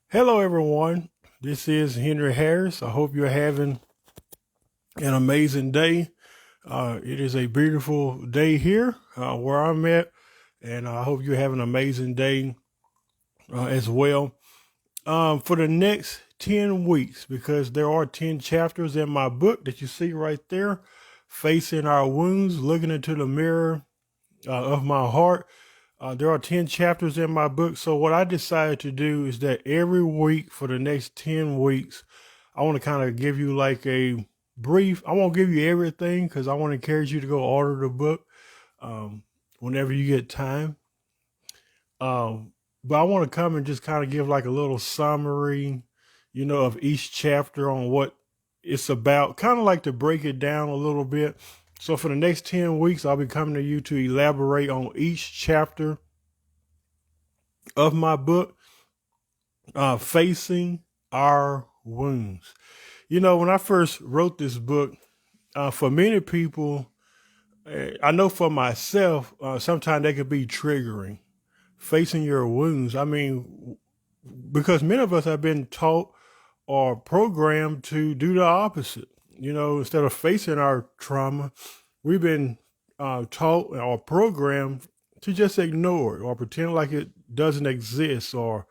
Hello, everyone. This is Henry Harris. I hope you're having an amazing day. It is a beautiful day here where I'm at, and I hope you have an amazing day as well. For the next 10 weeks, because there are 10 chapters in my book that you see right there, Facing Our Wounds, Looking into the Mirror of My Heart. There are 10 chapters in my book. So what I decided to do is that every week for the next 10 weeks, I want to kind of give you like a brief. I won't give you everything because I want to encourage you to go order the book whenever you get time. But I want to come and just kind of give like a little summary, of each chapter on what it's about, kind of like to break it down a little bit. So for the next 10 weeks, I'll be coming to you to elaborate on each chapter of my book, Facing Our Wounds. When I first wrote this book, for many people, I know for myself, sometimes they could be triggering. Facing your wounds. I mean, because many of us have been taught or programmed to do the opposite. Instead of facing our trauma, we've been taught or programmed to just ignore it or pretend like it doesn't exist or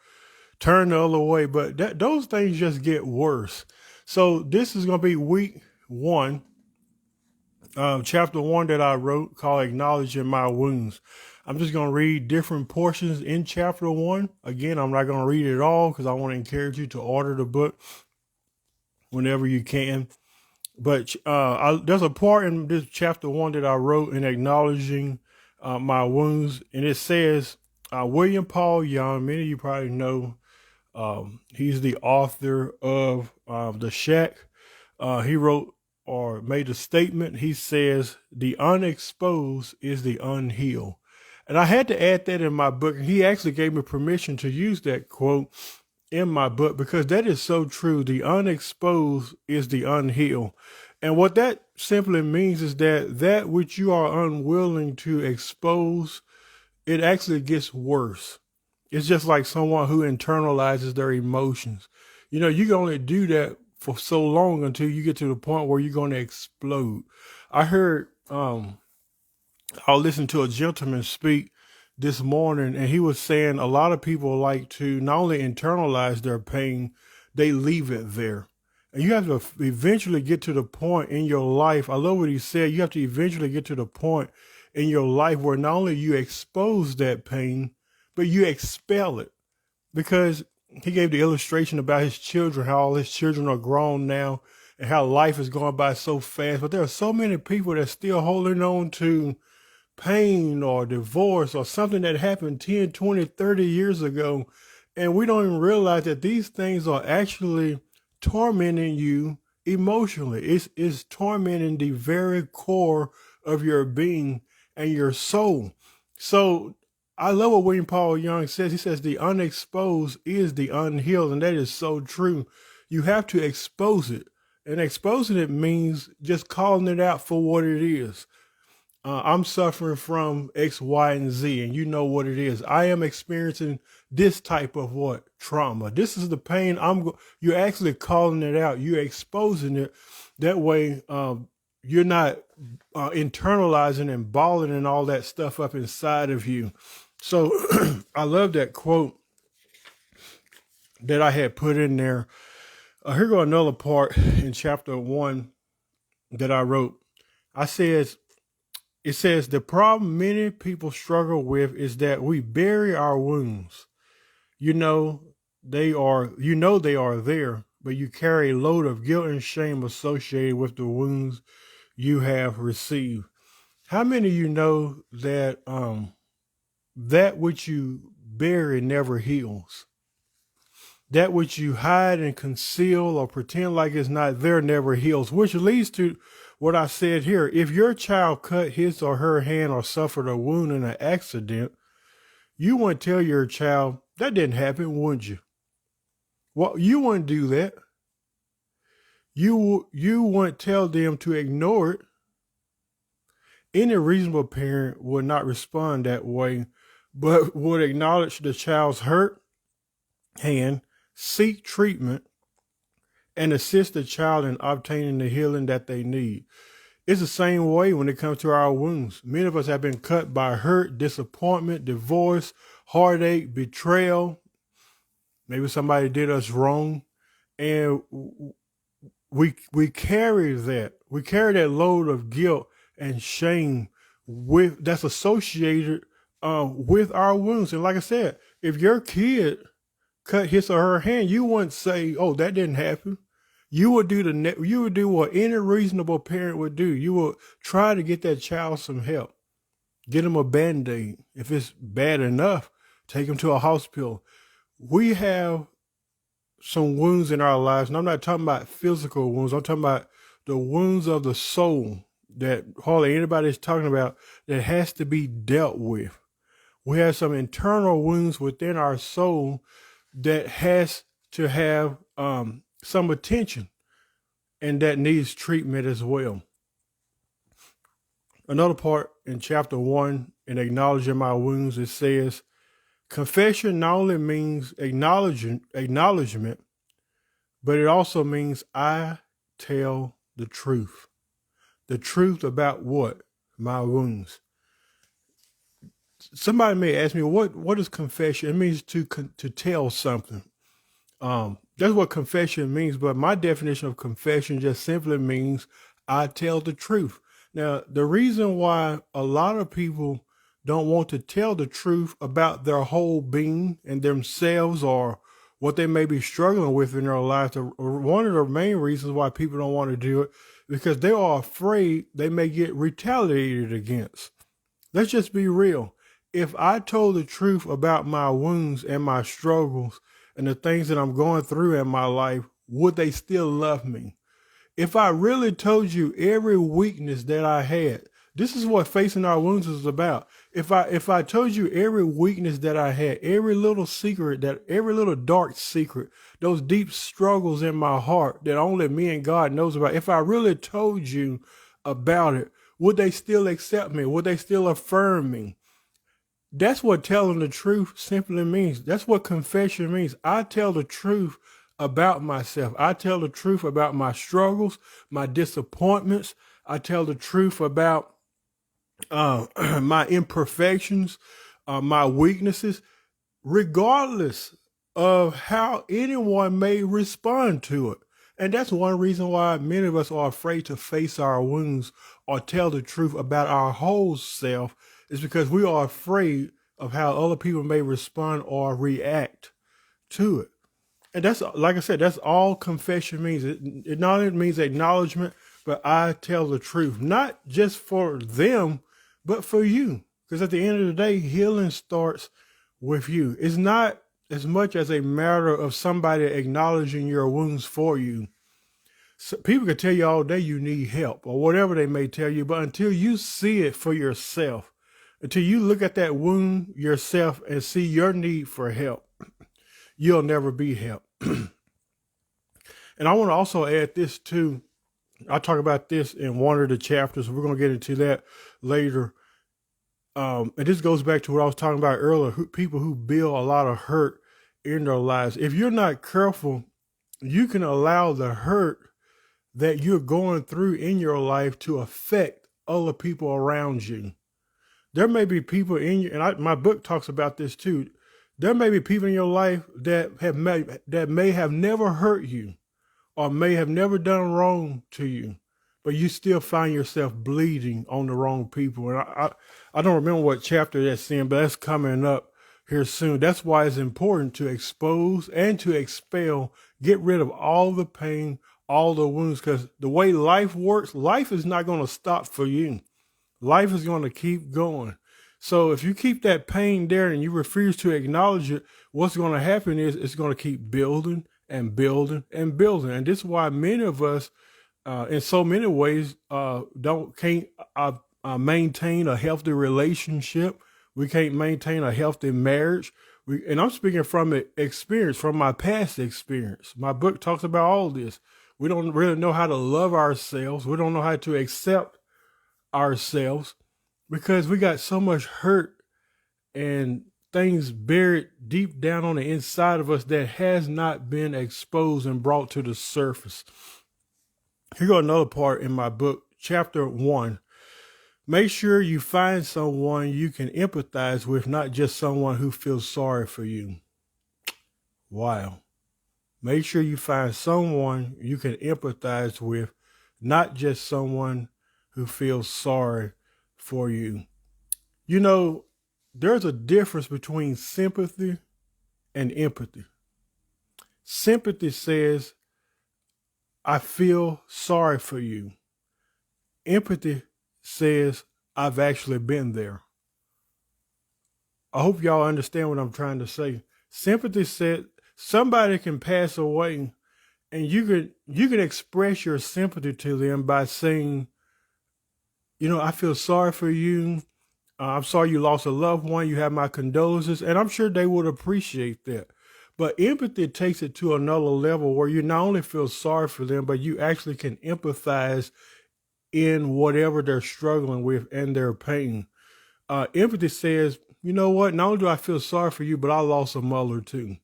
turn the other way. But those things just get worse. So this is going to be week one, chapter one that I wrote called Acknowledging My Wounds. I'm just going to read different portions in chapter one. Again, I'm not going to read it all because I want to encourage you to order the book whenever you can. But there's a part in this chapter one that I wrote in acknowledging my wounds. And it says, William Paul Young, many of you probably know, he's the author of The Shack. He wrote or made a statement. He says, the unexposed is the unhealed. And I had to add that in my book. He actually gave me permission to use that quote in my book because that is so true. The unexposed is the unhealed. And what that simply means is that which you are unwilling to expose, it actually gets worse. It's just like someone who internalizes their emotions. You can only do that for so long until you get to the point where you're going to explode. I heard, I listened to a gentleman speak this morning, and he was saying a lot of people like to not only internalize their pain, they leave it there. And you have to eventually get to the point in your life. I love what he said. You have to eventually get to the point in your life where not only you expose that pain, but you expel it. Because he gave the illustration about his children, how all his children are grown now and how life is going by so fast. But there are so many people that are still holding on to pain or divorce or something that happened 10, 20, 30 years ago. And we don't even realize that these things are actually tormenting you emotionally. It's tormenting the very core of your being and your soul. So I love what William Paul Young says. He says the unexposed is the unhealed. And that is so true. You have to expose it. And exposing it means just calling it out for what it is. I'm suffering from X, Y, and Z, and you know what it is. I am experiencing this type of what? Trauma. This is the pain. You're actually calling it out. You're exposing it. That way, you're not internalizing and balling and all that stuff up inside of you. So I love that quote that I had put in there. Here go another part in chapter one that I wrote. It says the problem many people struggle with is that we bury our wounds. They are there, but you carry a load of guilt and shame associated with the wounds you have received. How many of you know that that which you bury never heals? That which you hide and conceal or pretend like it's not there never heals, which leads to what I said here. If your child cut his or her hand or suffered a wound in an accident, you wouldn't tell your child that didn't happen, wouldn't you? Well, you wouldn't do that. You wouldn't tell them to ignore it. Any reasonable parent would not respond that way, but would acknowledge the child's hurt hand, seek treatment, and assist the child in obtaining the healing that they need. It's the same way when it comes to our wounds. Many of us have been cut by hurt, disappointment, divorce, heartache, betrayal. Maybe somebody did us wrong. And we carry that. We carry that load of guilt and shame that's associated with our wounds. And like I said, if your kid cut his or her hand, you wouldn't say, "Oh, that didn't happen." You would do what any reasonable parent would do. You would try to get that child some help. Get them a Band-Aid. If it's bad enough, take them to a hospital. We have some wounds in our lives, and I'm not talking about physical wounds. I'm talking about the wounds of the soul that hardly anybody is talking about, that has to be dealt with. We have some internal wounds within our soul that has to have some attention, and that needs treatment as well. Another part in chapter 1, in acknowledging my wounds, it says, confession not only means acknowledgement, but it also means I tell the truth. The truth about what? My wounds. Somebody may ask me, what is confession? It means to tell something. That's what confession means, but my definition of confession just simply means I tell the truth. Now, the reason why a lot of people don't want to tell the truth about their whole being and themselves, or what they may be struggling with in their lives, one of the main reasons why people don't want to do it, because they are afraid they may get retaliated against. Let's just be real. If I told the truth about my wounds and my struggles and the things that I'm going through in my life, would they still love me? If I really told you every weakness that I had, this is what facing our wounds is about. If I told you every weakness that I had, every little secret, every little dark secret, those deep struggles in my heart that only me and God knows about, if I really told you about it, would they still accept me? Would they still affirm me? That's what telling the truth simply means. That's what confession means. I tell the truth about myself. I tell the truth about my struggles, my disappointments. I tell the truth about my imperfections, my weaknesses, regardless of how anyone may respond to it. And that's one reason why many of us are afraid to face our wounds or tell the truth about our whole self, is because we are afraid of how other people may respond or react to it. And that's, like I said, that's all confession means. It not only means acknowledgement, but I tell the truth, not just for them, but for you. Because at the end of the day, healing starts with you. It's not as much as a matter of somebody acknowledging your wounds for you. So people can tell you all day you need help or whatever they may tell you, but until you see it for yourself, until you look at that wound yourself and see your need for help, you'll never be helped. And I want to also add this too. I talk about this in one of the chapters. We're going to get into that later. And this goes back to what I was talking about earlier, people who build a lot of hurt in their lives. If you're not careful, you can allow the hurt that you're going through in your life to affect other people around you. There may be people in you, and my book talks about this too. There may be people in your life that may have never hurt you or may have never done wrong to you, but you still find yourself bleeding on the wrong people. And I don't remember what chapter that's in, but that's coming up here soon. That's why it's important to expose and to expel, get rid of all the pain, all the wounds, because the way life works, life is not going to stop for you. Life is going to keep going. So if you keep that pain there and you refuse to acknowledge it, what's going to happen is it's going to keep building and building and building. And this is why many of us, in so many ways, can't maintain a healthy relationship. We can't maintain a healthy marriage. And I'm speaking from experience, from my past experience. My book talks about all this. We don't really know how to love ourselves. We don't know how to accept ourselves because we got so much hurt and things buried deep down on the inside of us that has not been exposed and brought to the surface. Here go another part in my book, chapter 1. Make sure you find someone you can empathize with, not just someone who feels sorry for you. Wow. Make sure you find someone you can empathize with, not just someone who feels sorry for you. You know, there's a difference between sympathy and empathy. Sympathy says, I feel sorry for you. Empathy says, I've actually been there. I hope y'all understand what I'm trying to say. Sympathy said somebody can pass away and you can express your sympathy to them by saying, you know, I feel sorry for you. I'm sorry you lost a loved one. You have my condolences. And I'm sure they would appreciate that. But empathy takes it to another level where you not only feel sorry for them, but you actually can empathize in whatever they're struggling with and their pain. Empathy says, you know what? Not only do I feel sorry for you, but I lost a mother too.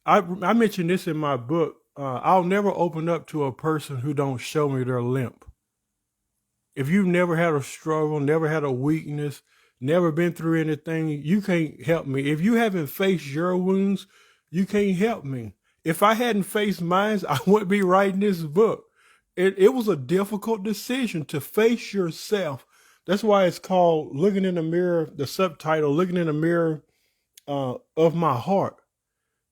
I mentioned this in my book. I'll never open up to a person who don't show me their limp. If you've never had a struggle, never had a weakness, never been through anything, you can't help me. If you haven't faced your wounds, you can't help me. If I hadn't faced mine, I wouldn't be writing this book. It was a difficult decision to face yourself. That's why it's called Looking in the Mirror, the subtitle, Looking in the Mirror of My Heart.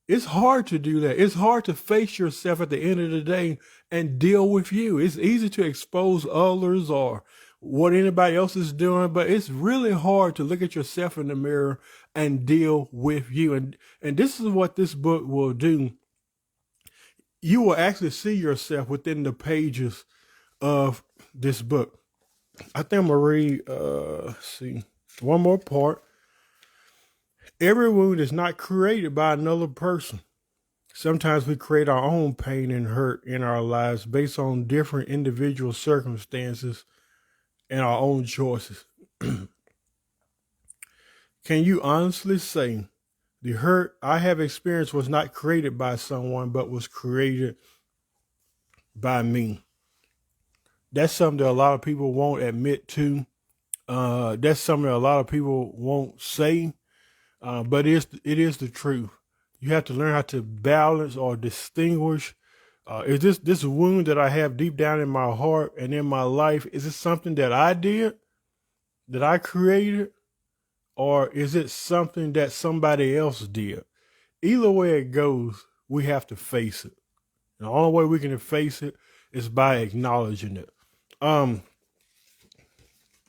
It's hard to do that. It's hard to face yourself at the end of the day and deal with you. It's easy to expose others or what anybody else is doing, but it's really hard to look at yourself in the mirror and deal with you. And this is what this book will do. You will actually see yourself within the pages of this book. I think I'm going to read, one more part. Every wound is not created by another person. Sometimes we create our own pain and hurt in our lives based on different individual circumstances and our own choices. Can you honestly say the hurt I have experienced was not created by someone, but was created by me? That's something that a lot of people won't admit to. That's something that a lot of people won't say. But it is the truth. You have to learn how to balance or distinguish. Is this wound that I have deep down in my heart and in my life, is it something that I did, that I created, or is it something that somebody else did? Either way it goes, we have to face it. The only way we can face it is by acknowledging it.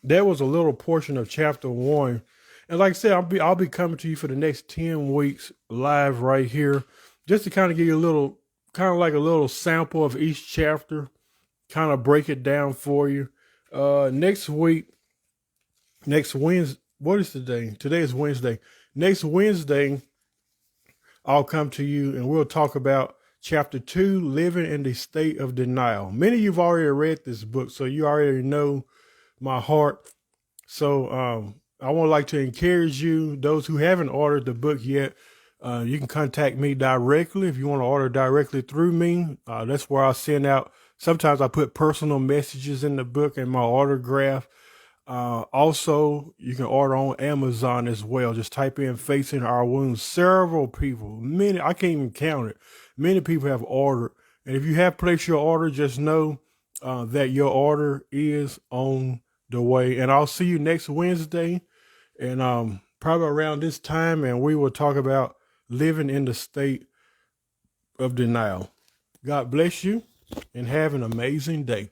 There was a little portion of chapter 1. And like I said, I'll be coming to you for the next 10 weeks live right here, just to kind of give you a little, kind of like a little sample of each chapter, kind of break it down for you. Next Wednesday, what is today? Today is Wednesday. Next Wednesday, I'll come to you and we'll talk about chapter 2, Living in the State of Denial. Many of you've already read this book, so you already know my heart. So, I would like to encourage you, those who haven't ordered the book yet, you can contact me directly if you want to order directly through me. That's where I send out. Sometimes I put personal messages in the book and my autograph. Also, you can order on Amazon as well. Just type in Facing Our Wounds. Several people, many, I can't even count it. Many people have ordered. And if you have placed your order, just know that your order is on the way. And I'll see you next Wednesday. And probably around this time, and we will talk about living in the state of denial. God bless you and have an amazing day.